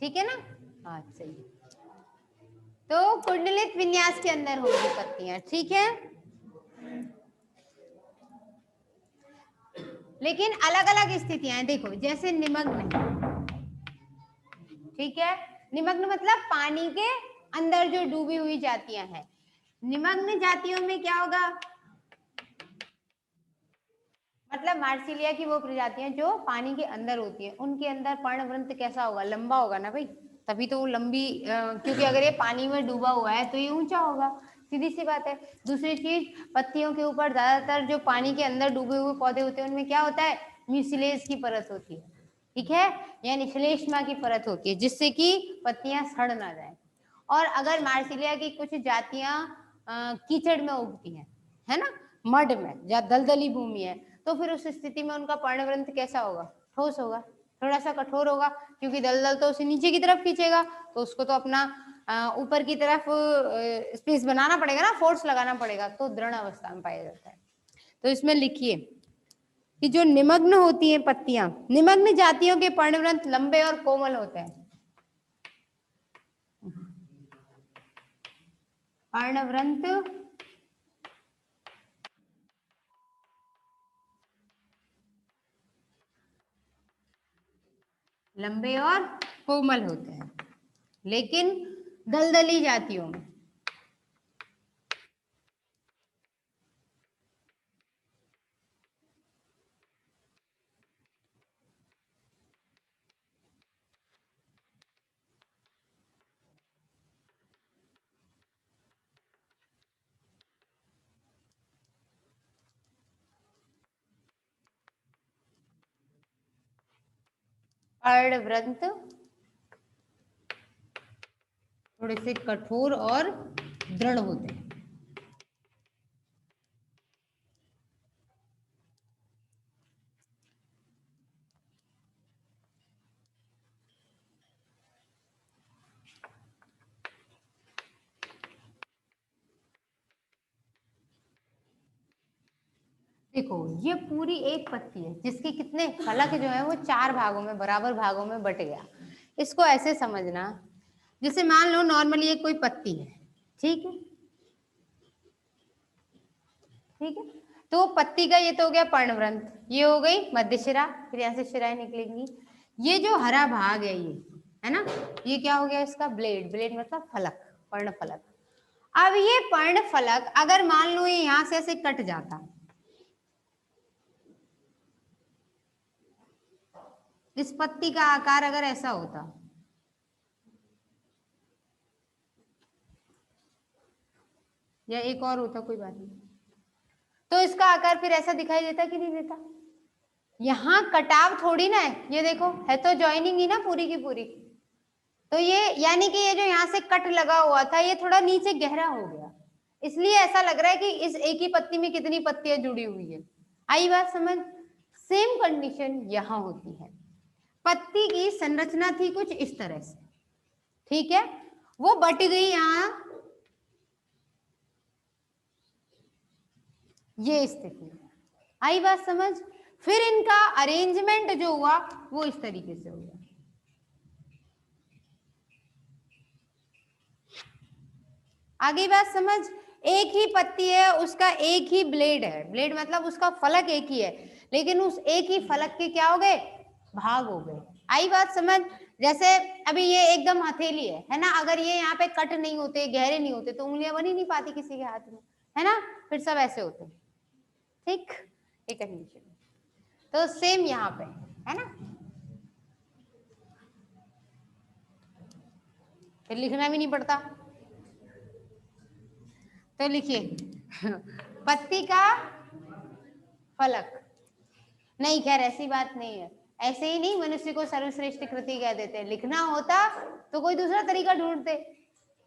ठीक है ना? हाँ सही। तो कुंडलित विन्यास के अंदर होंगी पत्तियां, ठीक है। लेकिन अलग अलग स्थितियां हैं, देखो जैसे निमग्न, ठीक है। निमग्न मतलब पानी के अंदर जो डूबी हुई जातियां हैं। निमग्न जातियों में क्या होगा, मतलब मार्सिलिया की वो प्रजातियां जो पानी के अंदर होती है, उनके अंदर पर्णवृंत कैसा होगा, लंबा होगा ना भाई, तभी तो वो लंबी, क्योंकि अगर ये पानी में डूबा हुआ है तो ये ऊंचा होगा, सीधी सी बात है। दूसरी चीज, पत्तियों के ऊपर ज्यादातर जो पानी के अंदर डूबे हुए पौधे होते हैं उनमें क्या होता है, म्यूसिलेज की परत होती है, ठीक है, यानी श्लेष्मा की परत होती है, जिससे कि पत्तियां सड़ ना जाए। और अगर मार्सिलिया की कुछ जातियां कीचड़ में उगती हैं, है ना, मड में, या दलदली भूमि है, तो फिर उस स्थिति में उनका पर्णवृंत कैसा होगा, ठोस होगा, थोड़ा सा कठोर होगा, क्योंकि दलदल तो उसे नीचे की तरफ खींचेगा, तो उसको तो अपना ऊपर की तरफ स्पेस बनाना पड़ेगा ना, फोर्स लगाना पड़ेगा, तो दृढ़ अवस्था में पाया जाता है। तो इसमें लिखिए कि जो निमग्न होती हैं पत्तियां, निमग्न जातियों के पर्णवृंत लंबे और कोमल होते हैं। पर्णवृंत लंबे और कोमल होते हैं, लेकिन दलदली जातियों में पर्णवृंत थोड़े से कठोर और दृढ़ होते हैं। देखो ये पूरी एक पत्ती है जिसके कितने फलक जो है वो 4 भागों में, बराबर भागों में बट गया। इसको ऐसे समझना, जैसे मान लो नॉर्मली ये कोई पत्ती है, ठीक है, ठीक है, तो पत्ती का ये तो हो गया पर्णवृंत, ये हो गई मध्य शिरा, फिर यहाँ से शिराएं निकलेंगी। ये जो हरा भाग है ये, है ना, ये क्या हो गया इसका ब्लेड, ब्लेड मतलब फलक, पर्ण फलक। अब ये पर्ण फलक अगर मान लो ये यहाँ से ऐसे कट जाता, इस पत्ती का आकार अगर ऐसा होता, या एक और होता, कोई बात नहीं, तो इसका आकार फिर ऐसा दिखाई देता कि नहीं देता। यहाँ कटाव थोड़ी ना है, ये देखो है तो ज्वाइनिंग ही ना पूरी की पूरी, तो ये यानी कि ये जो यहाँ से कट लगा हुआ था ये थोड़ा नीचे गहरा हो गया, इसलिए ऐसा लग रहा है कि इस एक ही पत्ती में कितनी पत्तियां जुड़ी हुई है। आई बात समझ? सेम कंडीशन यहाँ होती है। पत्ती की संरचना थी कुछ इस तरह से, ठीक है, वो बट गई यहाँ, ये स्थिति। आई बात समझ? फिर इनका अरेंजमेंट जो हुआ वो इस तरीके से हो गया। आगे बात समझ? एक ही पत्ती है, उसका एक ही ब्लेड है, ब्लेड मतलब उसका फलक एक ही है, लेकिन उस एक ही फलक के क्या हो गए, भाग हो गए। आई बात समझ? जैसे अभी ये एकदम हथेली है ना, अगर ये यहाँ पे कट नहीं होते, गहरे नहीं होते, तो उंगलियां बन ही नहीं पाती किसी के हाथ में, है ना, फिर सब ऐसे होते, ठीक, एक कंडीशन। तो सेम यहाँ पे है ना, फिर लिखना भी नहीं पड़ता। तो लिखिए पत्ती का फलक, नहीं खैर ऐसी बात नहीं है, ऐसे ही नहीं मनुष्य को सर्वश्रेष्ठ कृति कह देते, लिखना होता तो कोई दूसरा तरीका ढूंढते,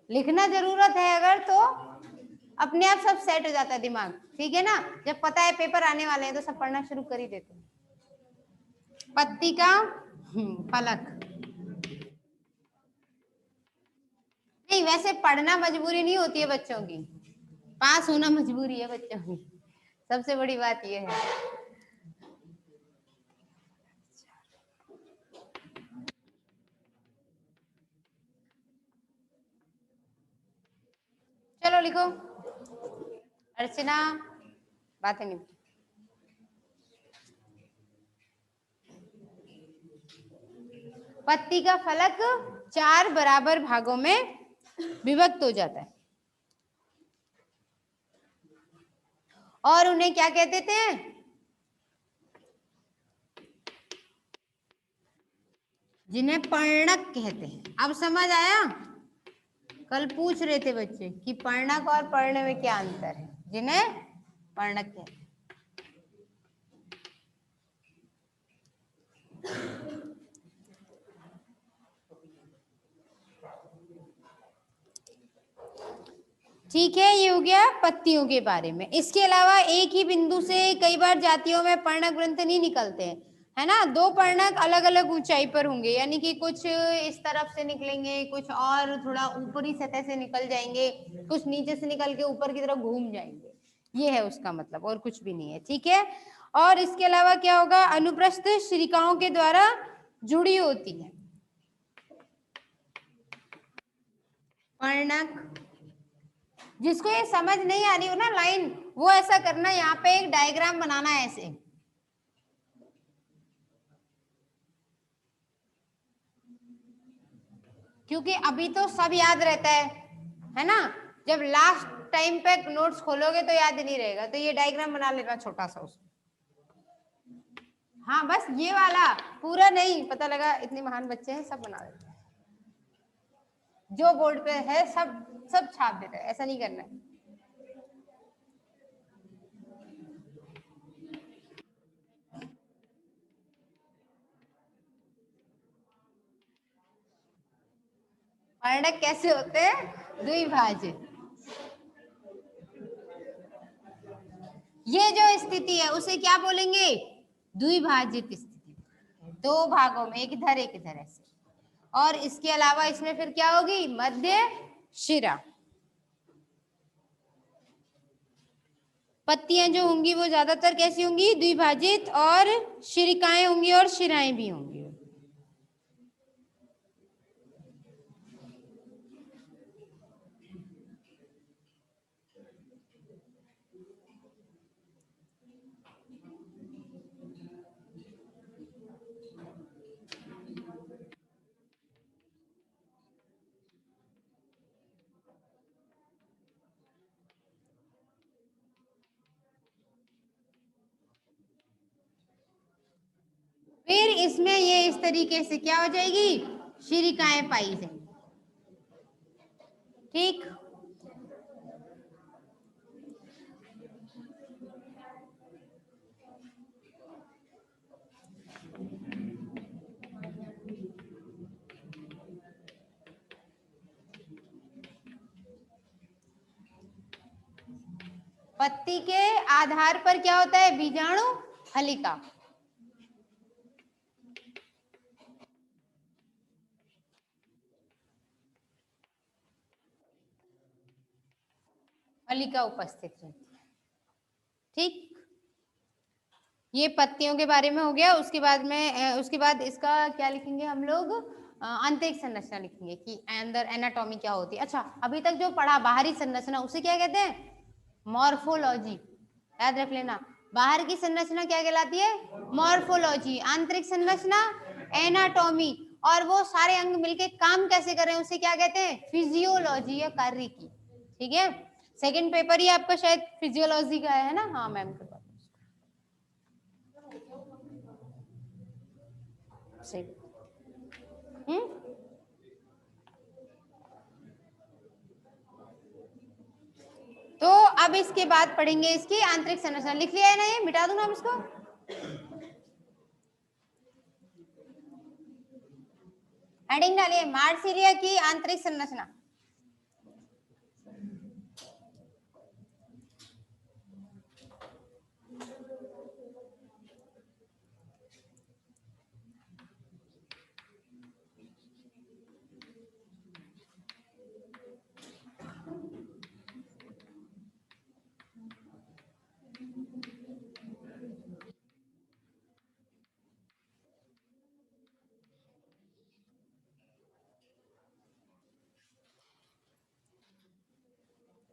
लिखना जरूरत है अगर तो अपने आप सब सेट हो जाता है दिमाग, ठीक है ना, जब पता है पेपर आने वाले हैं तो सब पढ़ना शुरू कर ही देते हैं। पत्ती का फलक, नहीं वैसे पढ़ना मजबूरी नहीं होती है बच्चों की, पास होना मजबूरी है बच्चों की, सबसे बड़ी बात यह है। चलो लिखो। अर्चना बातें नहीं। पत्ती का फलक 4 बराबर भागों में विभक्त हो जाता है और उन्हें क्या कहते थे? जिन्हें पर्णक कहते हैं। अब समझ आया? कल पूछ रहे थे बच्चे कि पर्णक और पर्ण में क्या अंतर है। जिन्हें पर्णक कहते हैं। ठीक है, ये हो गया पत्तियों के बारे में। इसके अलावा एक ही बिंदु से कई बार जातियों में पर्णक ग्रंथ नहीं निकलते हैं, है ना। 2 पर्णक अलग अलग ऊंचाई पर होंगे, यानी कि कुछ इस तरफ से निकलेंगे, कुछ और थोड़ा ऊपरी सतह से निकल जाएंगे, कुछ नीचे से निकल के ऊपर की तरफ घूम जाएंगे। ये है उसका मतलब, और कुछ भी नहीं है। ठीक है। और इसके अलावा क्या होगा? अनुप्रस्थ शिरिकाओं के द्वारा जुड़ी होती है पर्णक। जिसको ये समझ नहीं आ रही हो ना लाइन, वो ऐसा करना, यहाँ पे एक डायग्राम बनाना है ऐसे। क्योंकि अभी तो सब याद रहता है ना। जब लास्ट टाइम पे नोट्स खोलोगे तो याद नहीं रहेगा, तो ये डायग्राम बना लेना छोटा सा उसमें। हाँ, बस ये वाला पूरा नहीं, पता लगा इतने महान बच्चे हैं, सब बना देते हैं। जो बोर्ड पे है सब सब छाप देते हैं, ऐसा नहीं करना है। पर्णक कैसे होते हैं? द्विभाजित। ये जो स्थिति है उसे क्या बोलेंगे? द्विभाजित स्थिति। 2 भागों में, एक इधर एक इधर ऐसे। और इसके अलावा इसमें फिर क्या होगी? मध्य शिरा। पत्तियां जो होंगी वो ज्यादातर कैसी होंगी? द्विभाजित, और शिरिकाएं होंगी और शिराएं भी होंगी। फिर इसमें ये इस तरीके से क्या हो जाएगी? शिरिकाएं पाई जाएंगी। ठीक। पत्ती के आधार पर क्या होता है? बीजाणु फलिका। फलिका उपस्थित रहती है। ठीक, ये पत्तियों के बारे में हो गया। उसके बाद इसका क्या लिखेंगे हम लोग? आंतरिक संरचना लिखेंगे कि अंदर एनाटॉमी क्या होती है। अच्छा, अभी तक जो पढ़ा बाहरी संरचना, उसे क्या कहते हैं? मॉर्फोलॉजी। याद रख लेना, बाहर की संरचना क्या कहलाती है? मॉर्फोलॉजी। आंतरिक संरचना एनाटॉमी। और वो सारे अंग मिलके काम कैसे कर रहे हैं उसे क्या कहते हैं? फिजियोलॉजी या कार्य की। ठीक है, सेकंड पेपर ही आपका शायद फिजियोलॉजी का है ना। हाँ मैम के पास सही। तो अब इसके बाद पढ़ेंगे इसकी आंतरिक संरचना। लिख लिया है ना? ये मिटा दूं ना हम इसको? हेडिंग डालिए, मार्सिलिया की आंतरिक संरचना।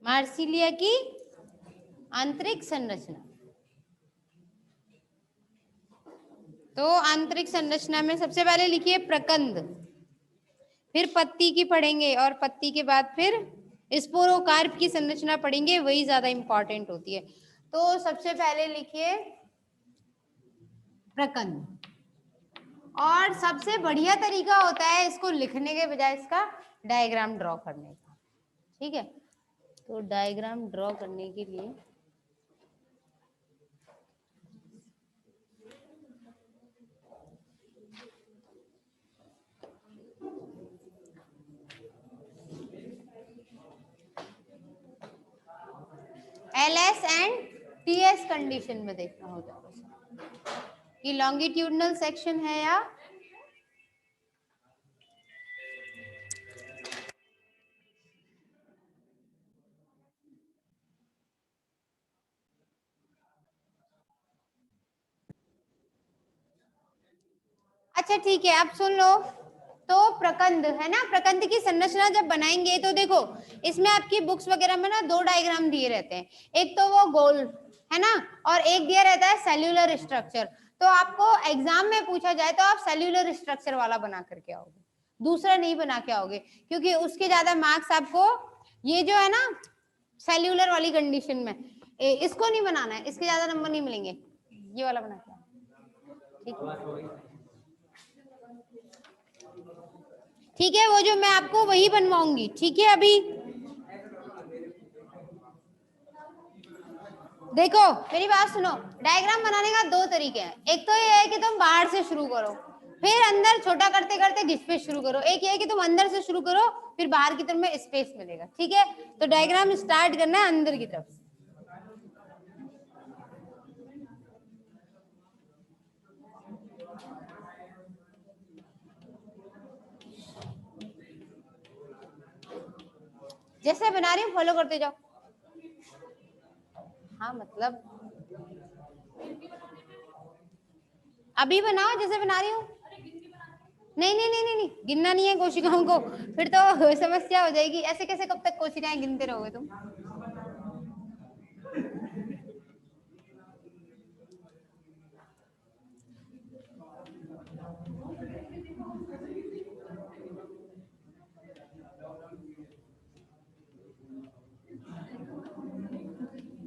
मार्सिलिया की आंतरिक संरचना। तो आंतरिक संरचना में सबसे पहले लिखिए प्रकंद, फिर पत्ती की पढ़ेंगे और पत्ती के बाद फिर स्पोरोकार्प की संरचना पढ़ेंगे, वही ज्यादा इंपॉर्टेंट होती है। तो सबसे पहले लिखिए प्रकंद, और सबसे बढ़िया तरीका होता है इसको लिखने के बजाय इसका डायग्राम ड्रॉ करने का। ठीक है, तो डायग्राम ड्रॉ करने के लिए LS एंड TS कंडीशन में देखना होता है कि लॉन्गिट्यूडनल सेक्शन है या अच्छा ठीक है, अब सुन लो। तो प्रकंद है ना, प्रकंद की संरचना जब बनाएंगे तो देखो इसमें आपकी बुक्स वगैरह में ना दो डायग्राम दिए रहते हैं, एक तो वो गोल है ना, और एक दिया रहता है सेल्यूलर स्ट्रक्चर। तो आपको एग्जाम में पूछा जाए तो आप सेल्यूलर स्ट्रक्चर वाला बना करके आओगे, दूसरा नहीं बना के आओगे, क्योंकि उसके ज्यादा मार्क्स आपको ये जो है ना सेल्यूलर वाली कंडीशन में इसको नहीं बनाना है, इसके ज्यादा नंबर नहीं मिलेंगे, ये वाला बना के आओ। ठीक है, वो जो मैं आपको वही बनवाऊंगी। ठीक है, अभी देखो मेरी बात सुनो, डायग्राम बनाने का दो तरीके हैं। एक तो ये है कि तुम बाहर से शुरू करो, फिर अंदर छोटा करते करते घिस पे शुरू करो। एक ये है कि तुम अंदर से शुरू करो, फिर बाहर की तरफ में स्पेस मिलेगा। ठीक है, तो डायग्राम स्टार्ट करना है अंदर की तरफ। जैसे बना रही हूँ फॉलो करते जाओ। हाँ मतलब अभी बनाओ जैसे बना रही हूँ। नहीं नहीं नहीं नहीं नहीं, गिनना नहीं है कोशिकाओं को, फिर तो समस्या हो जाएगी। ऐसे कैसे कब तक कोशिकाएं गिनते रहोगे तुम।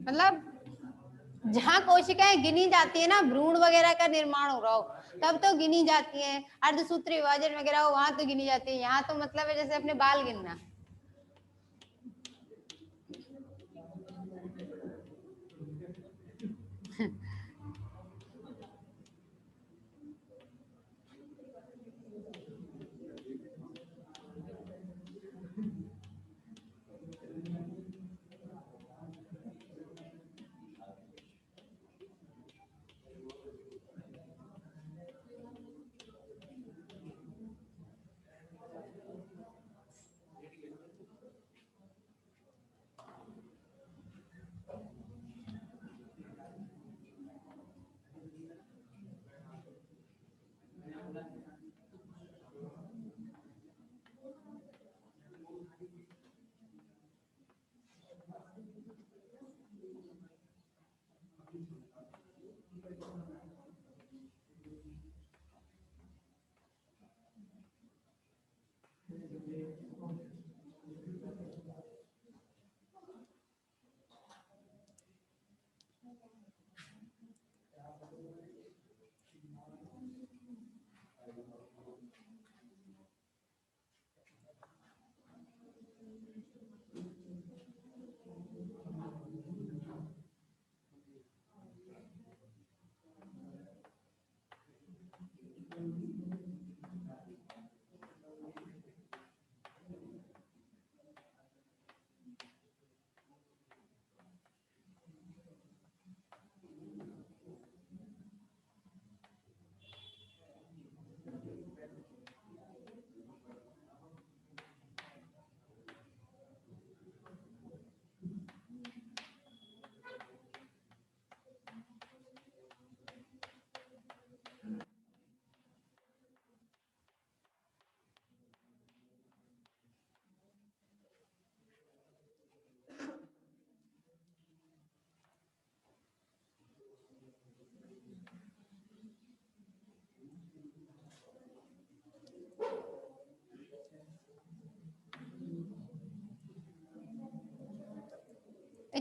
मतलब जहाँ कोशिकाएं गिनी जाती है ना, भ्रूण वगैरह का निर्माण हो रहा हो, तब तो गिनी जाती है। अर्धसूत्र विभाजन वगैरह हो वहां तो गिनी जाती है। यहाँ तो मतलब है जैसे अपने बाल गिनना।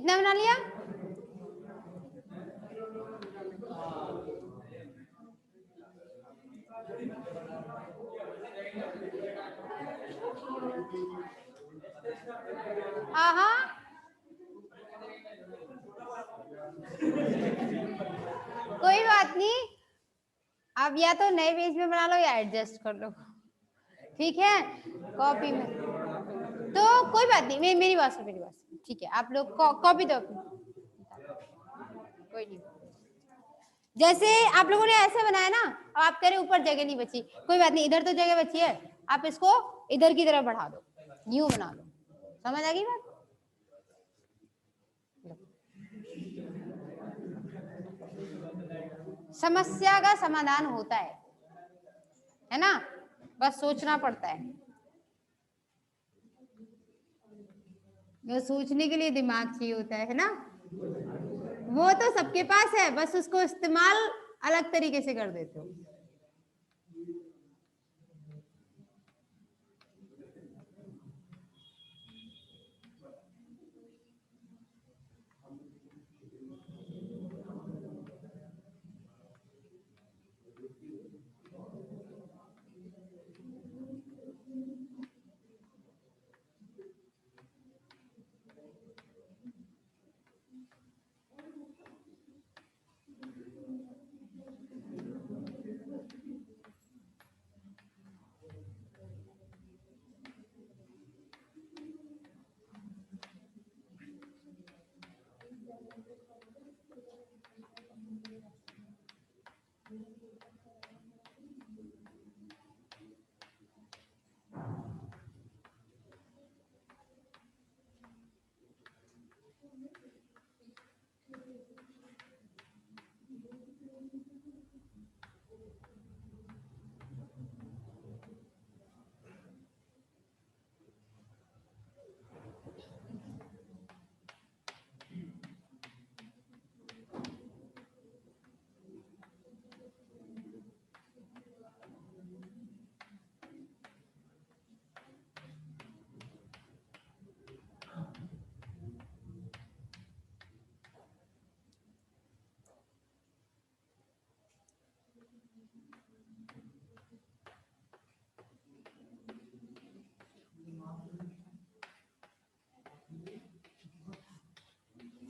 इतना बना लिया। हाँ हाँ, कोई बात नहीं, आप या तो नए पेज में बना लो या एडजस्ट कर लो, ठीक है, कॉपी में तो कोई बात नहीं, मेरी बात सुनो, मेरी बात सुनो, ठीक है, आप लोग कॉपी दो अपनी, कोई नहीं। जैसे आप लोगों ने ऐसे बनाया ना, अब आप कह रहे ऊपर जगह नहीं बची, कोई बात नहीं, इधर तो जगह बची है, आप इसको इधर की तरफ बढ़ा दो, यूं बना लो, समझ आ गई बात? समस्या का समाधान होता है ना, बस सोचना पड़ता है, बस सोचने के लिए दिमाग चाहिए होता है ना, वो तो सबके पास है, बस उसको इस्तेमाल अलग तरीके से कर देते हो।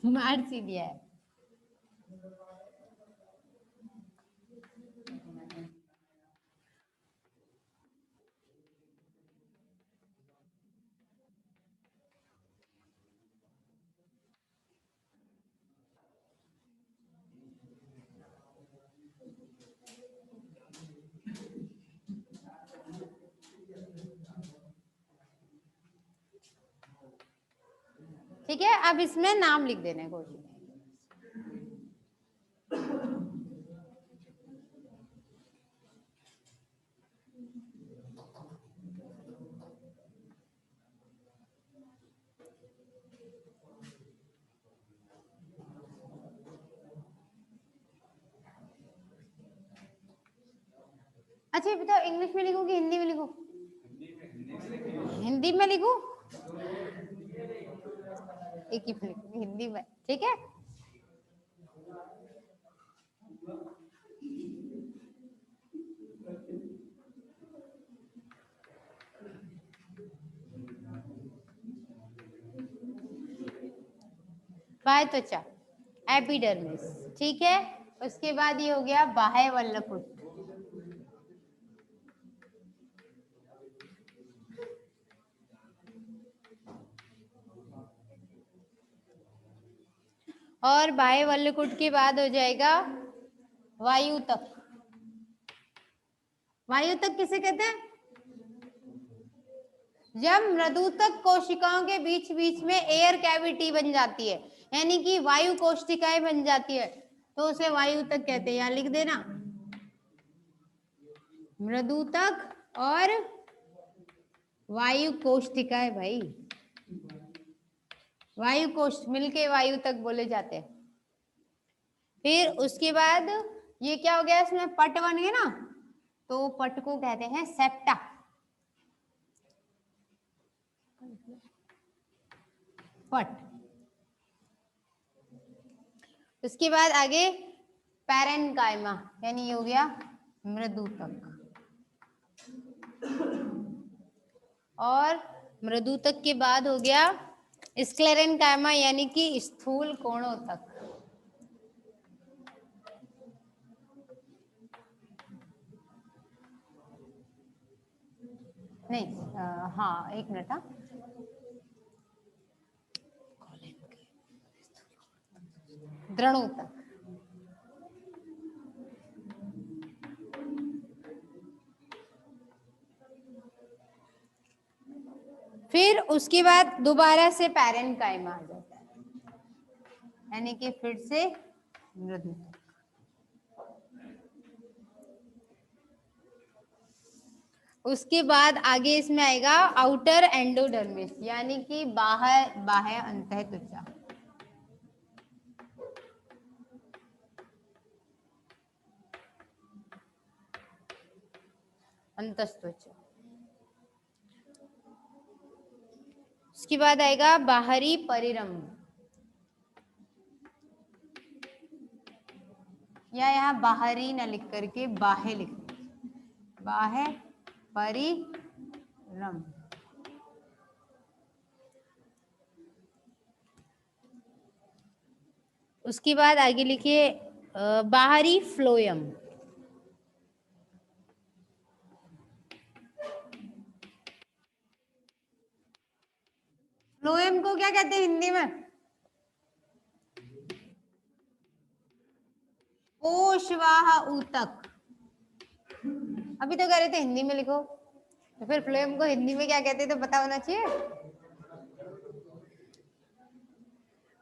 मार सी दिया है। ठीक है, अब इसमें नाम लिख देने को, अच्छा बताओ, इंग्लिश में लिखूं कि हिंदी में लिखूं? हिंदी में लिखूं, एक ही लिखूं हिंदी में, ठीक है। बाह्य त्वचा, एपिडर्मिस, ठीक है, उसके बाद ये हो गया बाह्य वल्लपुट, और बाह्य वल्लकुट के बाद हो जाएगा वायुतक। वायुतक किसे कहते हैं? जब मृदुतक कोशिकाओं के बीच बीच में एयर कैविटी बन जाती है, यानी कि वायु कोशिकाएं बन जाती है, तो उसे वायुतक कहते हैं। यहां लिख देना, मृदुतक और वायु कोशिकाएं, भाई वायु कोष्ठ मिलके वायु तक बोले जाते हैं। फिर उसके बाद ये क्या हो गया, इसमें पट बन गए ना, तो पट को कहते हैं सेप्टा। पट, उसके बाद आगे पैरेन्काइमा यानी ये हो गया मृदुतक, और मृदुतक के बाद हो गया स्क्लेरेन्काइमा यानी कि स्थूल कोणों तक। नहीं हाँ एक मिनट, हाँ द्रणों तक। फिर उसके बाद दोबारा से पैरेन्काइमा आ जाता है, यानी कि फिर से मृदुतक। उसके बाद आगे इसमें आएगा आउटर एंडोडर्मिस यानी कि बाह्य अंतःत्वचा। अंतःत्वचा। उसके बाद आएगा बाहरी परिरंभ, या यहाँ बाहरी न लिख करके बाह्य लिख, बाह्य परिरंभ। उसके बाद आगे लिखिए बाहरी फ्लोएम। फ्लोएम को क्या कहते हैं हिंदी में? कोशवाह ऊतक। अभी तो कह रहे थे हिंदी में लिखो, तो फिर फ्लोएम को हिंदी में क्या कहते हैं तो पता होना चाहिए।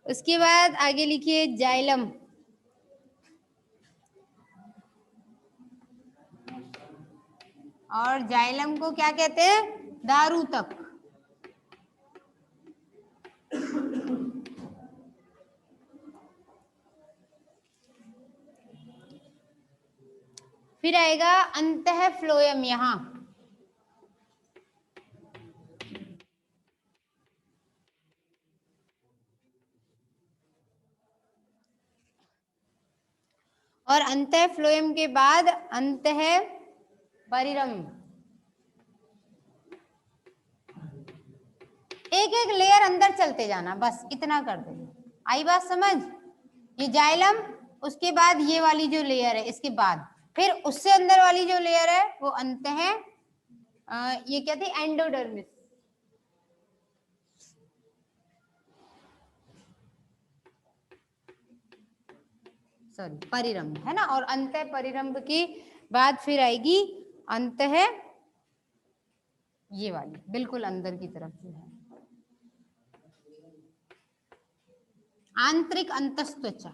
उसके बाद आगे लिखिए जाइलम। और जाइलम को क्या कहते हैं? दारूतक। फिर आएगा अंतः फ्लोएम, यहां और अंतः फ्लोएम के बाद अंतः परिरंभ। एक एक लेयर अंदर चलते जाना, बस इतना कर देना। आई बात समझ? ये जाइलम, उसके बाद ये वाली जो लेयर है इसके बाद फिर उससे अंदर वाली जो लेयर है वो अंतः ये क्या थी? एंडोडर्मिस। सॉरी परिरंभ है ना। और अंतः परिरंभ की बाद फिर आएगी अंतः ये वाली बिल्कुल अंदर की तरफ जो है आंतरिक अंतःत्वचा।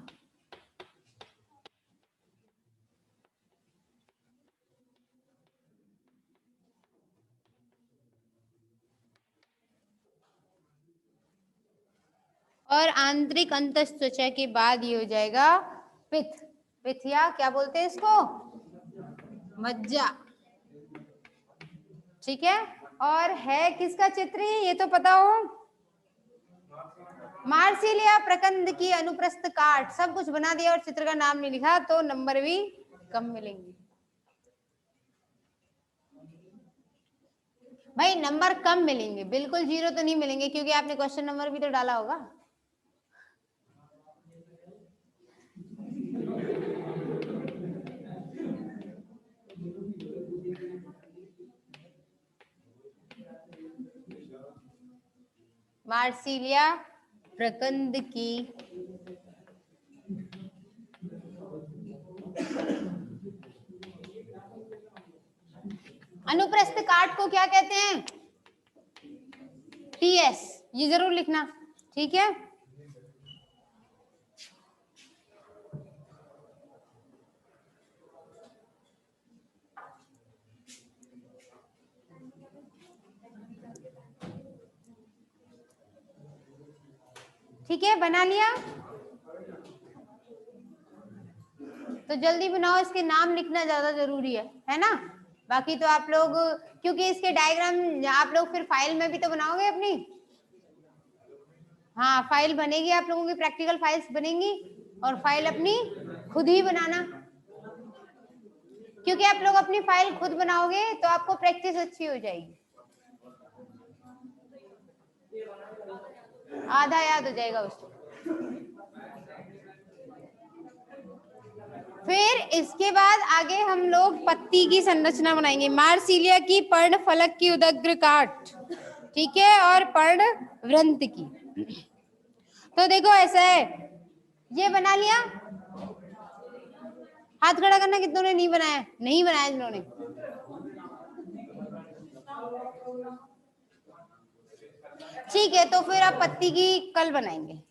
और आंतरिक अंतःत्वचा के बाद ये हो जाएगा पित्त। पित्त या क्या बोलते हैं इसको? मज्जा। ठीक है। और है किसका चित्र ये तो पता हो? मार्सिलिया प्रकंद की अनुप्रस्थ काट। सब कुछ बना दिया और चित्र का नाम नहीं लिखा तो नंबर भी कम मिलेंगे भाई। नंबर कम मिलेंगे, बिल्कुल जीरो तो नहीं मिलेंगे क्योंकि आपने क्वेश्चन नंबर भी तो डाला होगा। मार्सिलिया प्रकंद की अनुप्रस्थ काट को क्या कहते हैं? टीएस। ये जरूर लिखना, ठीक है। ठीक है, बना लिया तो जल्दी बनाओ। इसके नाम लिखना ज्यादा जरूरी है ना। बाकी तो आप लोग, क्योंकि इसके डायग्राम आप लोग फिर फाइल में भी तो बनाओगे अपनी। हाँ फाइल बनेगी, आप लोगों की प्रैक्टिकल फाइल्स बनेंगी और फाइल अपनी खुद ही बनाना, क्योंकि आप लोग अपनी फाइल खुद बनाओगे तो आपको प्रैक्टिस अच्छी हो जाएगी, आधा याद हो जाएगा उसको। फिर इसके बाद आगे हम लोग पत्ती की संरचना बनाएंगे। मार्सिलिया की पर्णफलक की उदग्र काट, ठीक है, और पर्णवृंत की। तो देखो ऐसा है, ये बना लिया, हाथ खड़ा करना कितनों ने नहीं बनाया, नहीं बनाया जिन्होंने। ठीक है, तो फिर आप पत्ती की कल बनाएंगे।